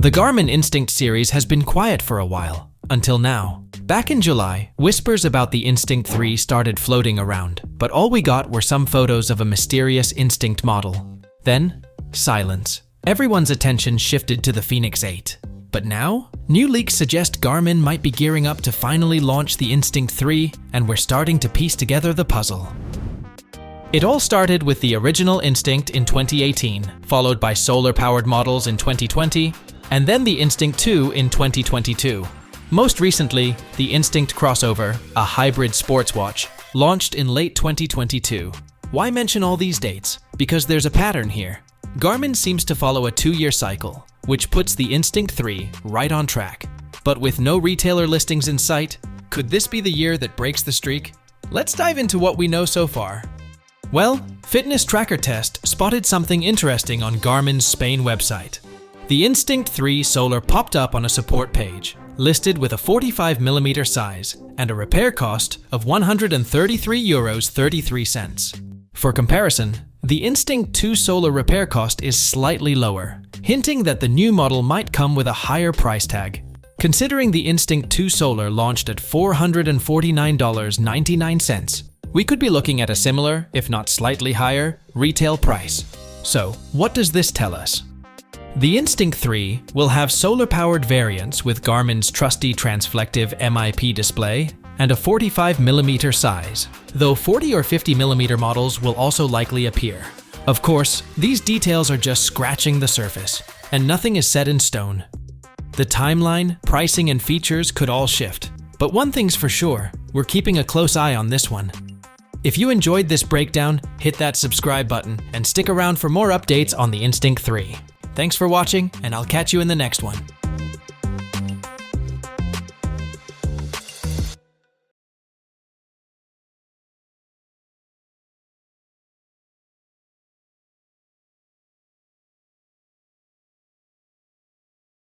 The Garmin Instinct series has been quiet for a while, until now. Back in July, whispers about the Instinct 3 started floating around, but all we got were some photos of a mysterious Instinct model. Then, silence. Everyone's attention shifted to the Fenix 8. But now, new leaks suggest Garmin might be gearing up to finally launch the Instinct 3, and we're starting to piece together the puzzle. It all started with the original Instinct in 2018, followed by solar-powered models in 2020, and then the Instinct 2 in 2022. Most recently, the Instinct Crossover, a hybrid sports watch, launched in late 2022. Why mention all these dates? Because there's a pattern here. Garmin seems to follow a 2-year cycle, which puts the Instinct 3 right on track. But with no retailer listings in sight, could this be the year that breaks the streak? Let's dive into what we know so far. Well, Fitness Tracker Test spotted something interesting on Garmin's Spain website. The Instinct 3 Solar popped up on a support page, listed with a 45mm size and a repair cost of €133.33. For comparison, the Instinct 2 Solar repair cost is slightly lower, hinting that the new model might come with a higher price tag. Considering the Instinct 2 Solar launched at $449.99, we could be looking at a similar, if not slightly higher, retail price. So, what does this tell us? The Instinct 3 will have solar-powered variants with Garmin's trusty transflective MIP display and a 45mm size, though 40 or 50mm models will also likely appear. Of course, these details are just scratching the surface, and nothing is set in stone. The timeline, pricing, and features could all shift, but one thing's for sure, we're keeping a close eye on this one. If you enjoyed this breakdown, hit that subscribe button and stick around for more updates on the Instinct 3. Thanks for watching, and I'll catch you in the next one.